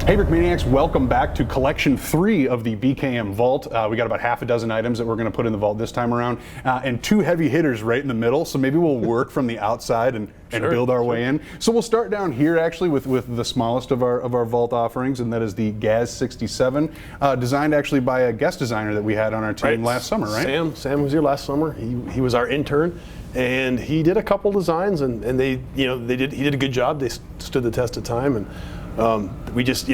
Hey Brickmaniacs, welcome back to Collection 3 of the BKM Vault. We got about half a dozen items that we're going to put in the vault this time around, and two heavy hitters right in the middle, so maybe we'll work from the outside and build our way in. So we'll start down here actually with the smallest of our vault offerings, and that is the Gaz 67, designed actually by a guest designer that we had on our team last summer, right? Sam was here last summer. He was our intern, and he did a couple designs, and he did a good job. They stood the test of time, and we just,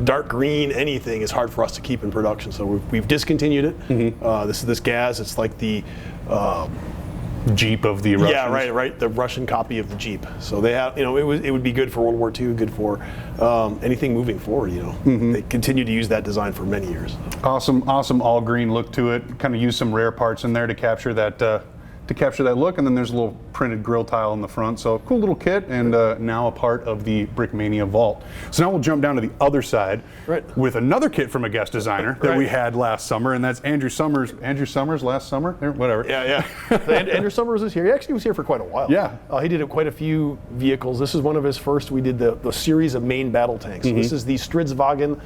dark green anything is hard for us to keep in production, so we've discontinued it. This Gaz, it's like the Jeep of the Russians. Yeah, right, the Russian copy of the Jeep. So they have, it would be good for World War II, good for anything moving forward. They continue to use that design for many years. Awesome all green look to it. Kind of use some rare parts in there to capture that look, and then there's a little printed grill tile in the front. So cool little kit, and now a part of the Brickmania Vault. So now we'll jump down to the other side with another kit from a guest designer that we had last summer, and that's Andrew Summers. Andrew Summers last summer, whatever. Yeah. Andrew Summers is here. He actually was here for quite a while. Yeah. He did quite a few vehicles. This is one of his first. We did the series of main battle tanks. This is the Stridsvagn.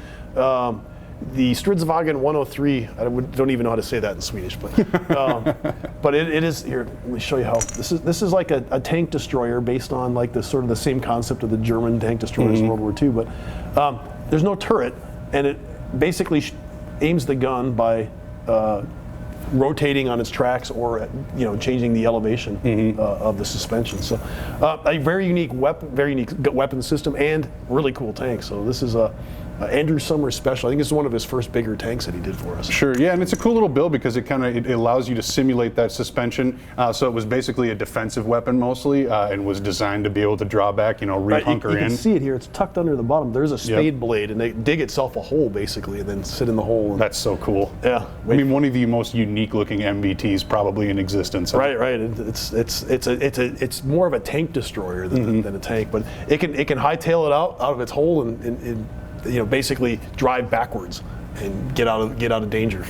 The Stridsvagn 103, I don't even know how to say that in Swedish, but it is, here, let me show you how, this is like a tank destroyer based on like the sort of the same concept of the German tank destroyers in World War II, but there's no turret, and it basically aims the gun by rotating on its tracks or changing the elevation of the suspension. So a very unique weapon system and really cool tank. So this is a Andrew Summers special. I think this is one of his first bigger tanks that he did for us. Sure, yeah, and it's a cool little build because it allows you to simulate that suspension. So it was basically a defensive weapon mostly, and was designed to be able to draw back, re-hunker in. You can see it here. It's tucked under the bottom. There's a spade blade, and they dig itself a hole basically, and then sit in the hole. That's so cool. Yeah, I mean, one of the most unique-looking MBTs probably in existence. Right. It's more of a tank destroyer than a tank, but it can hightail it out of its hole and basically drive backwards and get out of danger.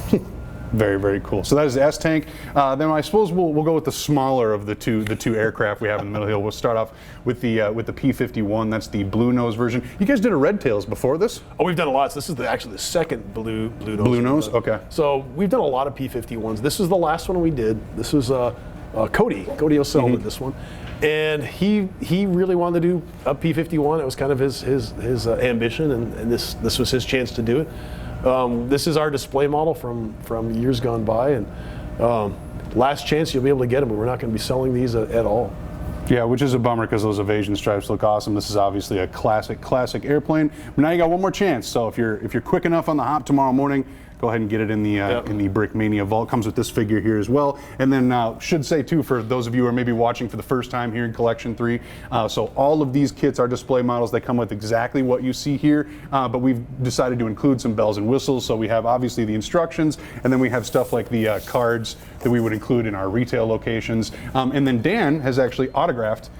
Very, very cool. So that is the S tank. Then I suppose we'll go with the smaller of the two aircraft we have in the middle here. We'll start off with the P-51. That's the blue nose version. You guys did a red tails before this? Oh, we've done a lot. So this is actually the second blue nose. Blue nose. Okay. So we've done a lot of P-51s. This was the last one we did. This was Cody O'Sell did this one. And he really wanted to do a P-51. It was kind of his ambition, and this was his chance to do it. This is our display model from years gone by, and last chance you'll be able to get them, but we're not going to be selling these at all. Yeah, which is a bummer because those evasion stripes look awesome. This is obviously a classic airplane. But now you got one more chance. So if you're quick enough on the hop tomorrow morning, go ahead and get it in the Brickmania Vault. Comes with this figure here as well. And then should say too, for those of you who are maybe watching for the first time here in Collection 3, so all of these kits are display models. They come with exactly what you see here, but we've decided to include some bells and whistles. So we have obviously the instructions, and then we have stuff like the cards that we would include in our retail locations. And then Dan has actually autographed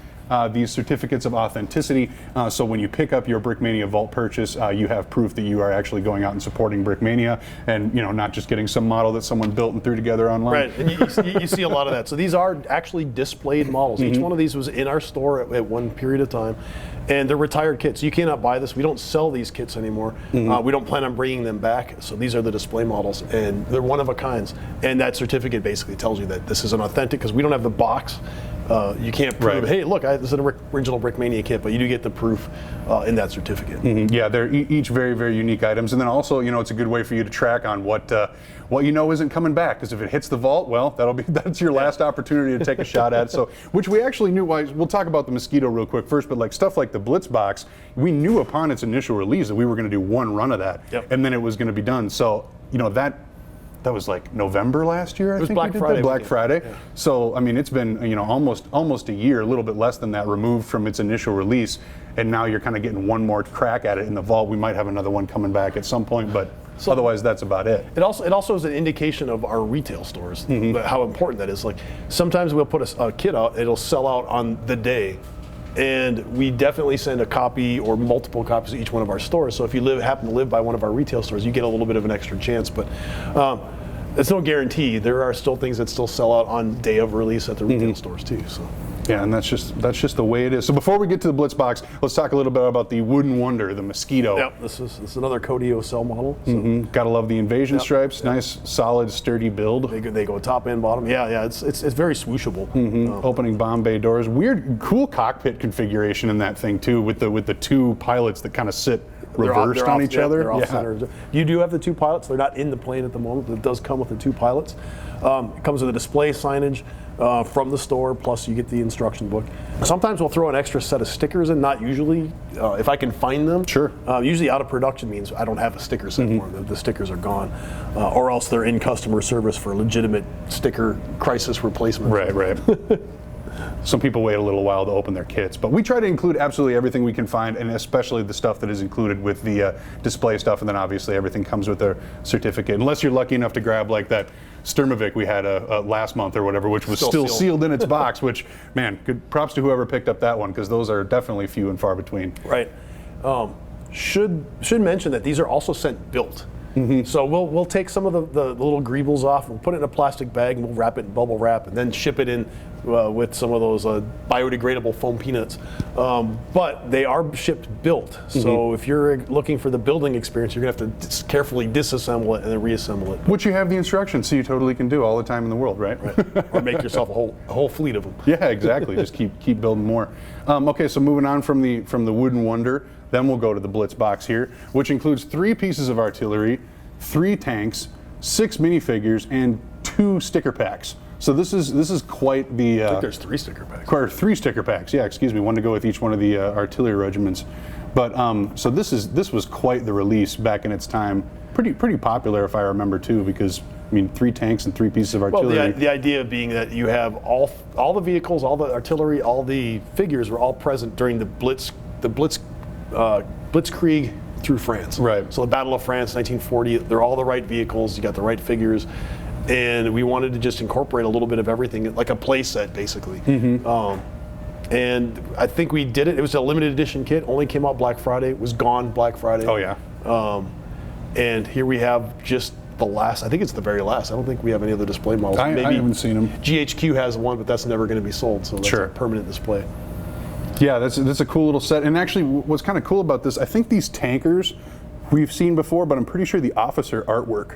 these certificates of authenticity, so when you pick up your Brickmania Vault purchase, you have proof that you are actually going out and supporting Brickmania, and not just getting some model that someone built and threw together online. Right, and you see a lot of that. So these are actually displayed models. Each one of these was in our store at one period of time, and they're retired kits. You cannot buy this. We don't sell these kits anymore. We don't plan on bringing them back. So these are the display models, and they're one of a kinds. And that certificate basically tells you that this is an authentic, because we don't have the box. You can't prove, hey, look, this is an original Brickmania kit, but you do get the proof in that certificate. Yeah, they're each very, very unique items. And then also, it's a good way for you to track on what isn't coming back. Because if it hits the vault, well, that's your last opportunity to take a shot at it. So, which we actually knew. We'll talk about the Mosquito real quick first, but like stuff like the Blitz Box, we knew upon its initial release that we were going to do one run of that, and then it was going to be done. So, that was like November last year, I think. Black Friday. Black Friday. Yeah. So, I mean, it's been, almost a year, a little bit less than that, removed from its initial release, and now you're kind of getting one more crack at it in the vault. We might have another one coming back at some point, but otherwise that's about it. It also is an indication of our retail stores, how important that is. Like, sometimes we'll put a kit out, it'll sell out on the day, and we definitely send a copy or multiple copies to each one of our stores. So if you happen to live by one of our retail stores, you get a little bit of an extra chance. But it's no guarantee. There are still things that still sell out on day of release at the retail stores too. So Yeah, and that's just the way it is. So before we get to the Blitz Box, let's talk a little bit about the Wooden Wonder, the Mosquito. Yep, this is another Codio cell model. So. Gotta love the invasion stripes. Nice, solid, sturdy build. They go top and bottom. Yeah, it's very swooshable. Opening bomb bay doors. Weird, cool cockpit configuration in that thing too, with the two pilots that kind of sit reversed on each other. They're off-center. You do have the two pilots. They're not in the plane at the moment, but it does come with the two pilots. It comes with a display signage from the store, plus you get the instruction book. Sometimes we'll throw an extra set of stickers in, not usually, if I can find them. Sure. Usually out of production means I don't have a sticker set for them. The stickers are gone. Or else they're in customer service for legitimate sticker crisis replacement. Right. Some people wait a little while to open their kits, but we try to include absolutely everything we can find, and especially the stuff that is included with the display stuff, and then obviously everything comes with a certificate. Unless you're lucky enough to grab like that Sturmovik we had last month or whatever, which was still sealed in its box, which, man, good props to whoever picked up that one, because those are definitely few and far between. Right. Should mention that these are also sent built. So we'll take some of the little greebles off, we'll put it in a plastic bag, and we'll wrap it in bubble wrap, and then ship it in with some of those biodegradable foam peanuts. But they are shipped built. So if you're looking for the building experience, you're gonna have to carefully disassemble it and then reassemble it. Which you have the instructions, so you totally can do all the time in the world, right? Or make yourself a whole fleet of them. Yeah, exactly. Just keep building more. Okay, so moving on from the Wooden Wonder. Then we'll go to the Blitz Box here, which includes 3 pieces of artillery, 3 tanks, 6 minifigures, and 2 sticker packs. So this is quite the. I think there's 3 sticker packs. Or 3 sticker packs. Yeah, excuse me. One to go with each one of the artillery regiments. But so this was quite the release back in its time. Pretty popular, if I remember too, because I mean 3 tanks and 3 pieces of artillery. Well, the idea being that you have all the vehicles, all the artillery, all the figures were all present during the Blitzkrieg through France. Right. So the Battle of France, 1940, they're all the right vehicles, you got the right figures, and we wanted to just incorporate a little bit of everything, like a play set, basically. And I think we did it. It was a limited edition kit, only came out Black Friday, it was gone Black Friday. Oh, yeah. And here we have just the last, I think it's the very last. I don't think we have any other display models. I haven't seen them. GHQ has one, but that's never going to be sold, so that's a permanent display. Yeah, that's a cool little set. And actually, what's kind of cool about this, I think these tankers we've seen before, but I'm pretty sure the officer artwork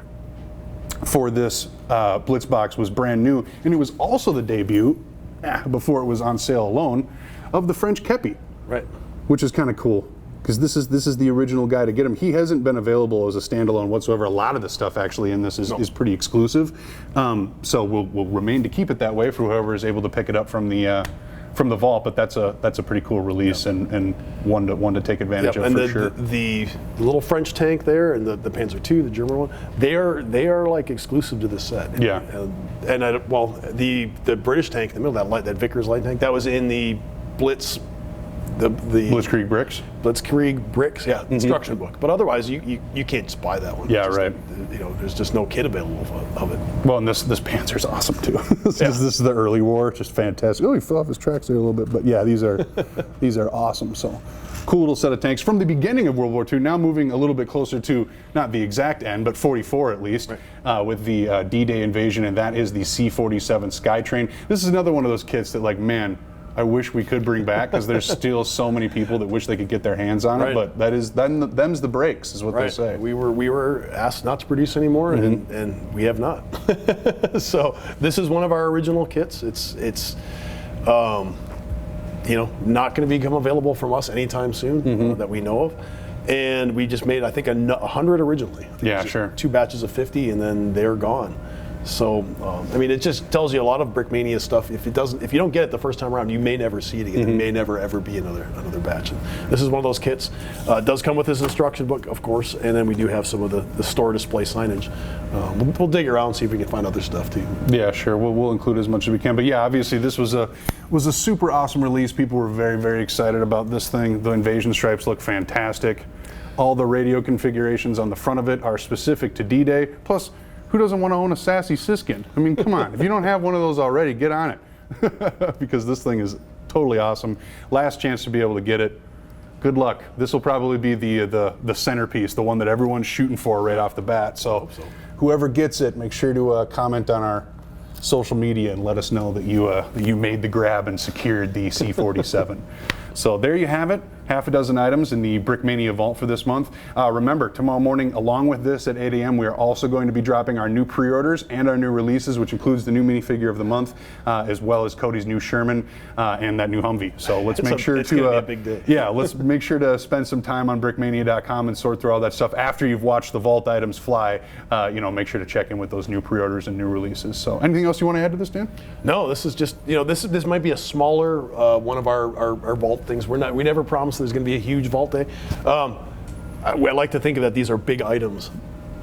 for this Blitz Box was brand new. And it was also the debut, before it was on sale alone, of the French Kepi. Right. Which is kind of cool, because this is the original guy to get him. He hasn't been available as a standalone whatsoever. A lot of the stuff actually in this is pretty exclusive. So we'll remain to keep it that way for whoever is able to pick it up from the vault, but that's a pretty cool release and one to take advantage of for sure. The little French tank there and the Panzer II, the German one, they are like exclusive to this set. Yeah. The British tank in the middle, that Vickers light tank, that was in the Blitz. The Blitzkrieg bricks. Blitzkrieg bricks, instruction book. But otherwise, you can't just buy that one. Yeah, right. There's just no kit available of it. Well, and this Panzer's awesome too. This is the early war, just fantastic. Oh, he fell off his tracks there a little bit, but yeah, these are awesome. So cool little set of tanks from the beginning of World War II. Now moving a little bit closer to not the exact end, but 44 at least, with the D-Day invasion, and that is the C-47 Skytrain. This is another one of those kits that, like, man, I wish we could bring back, because there's still so many people that wish they could get their hands on it. But them's the breaks, is what they say. We were asked not to produce anymore, and we have not. So this is one of our original kits. It's not going to become available from us anytime soon that we know of. And we just made, I think, 100 originally. Yeah, sure. 2 batches of 50, and then they're gone. So, it just tells you a lot of Brickmania stuff. If you don't get it the first time around, you may never see it again. It may never ever be another batch. And this is one of those kits. It does come with this instruction book, of course, and then we do have some of the store display signage. We'll dig around and see if we can find other stuff too. Yeah, sure. We'll include as much as we can. But yeah, obviously this was a super awesome release. People were very, very excited about this thing. The invasion stripes look fantastic. All the radio configurations on the front of it are specific to D-Day. Plus, who doesn't want to own a sassy Siskin? I mean, come on. If you don't have one of those already, get on it. Because this thing is totally awesome. Last chance to be able to get it. Good luck. This will probably be the centerpiece, the one that everyone's shooting for right off the bat. So whoever gets it, make sure to comment on social media and let us know that you made the grab and secured the C47. So there you have it, half a dozen items in the Brickmania vault for this month. Remember, tomorrow morning, along with this at 8 a.m., we are also going to be dropping our new pre-orders and our new releases, which includes the new minifigure of the month, as well as Cody's new Sherman and that new Humvee. So let's make sure it's gonna be a big day. Yeah, let's make sure to spend some time on Brickmania.com and sort through all that stuff after you've watched the vault items fly. Make sure to check in with those new pre-orders and new releases. So anything else you want to add to this, Dan? No, this is just, this might be a smaller one of our vault things. We never promised there's going to be a huge vault day. I like to think of that these are big items.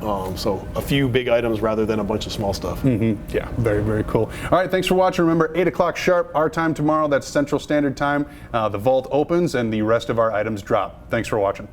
So a few big items rather than a bunch of small stuff. Yeah, very, very cool. All right, thanks for watching. Remember, 8 o'clock sharp, our time tomorrow. That's Central Standard Time. The vault opens and the rest of our items drop. Thanks for watching.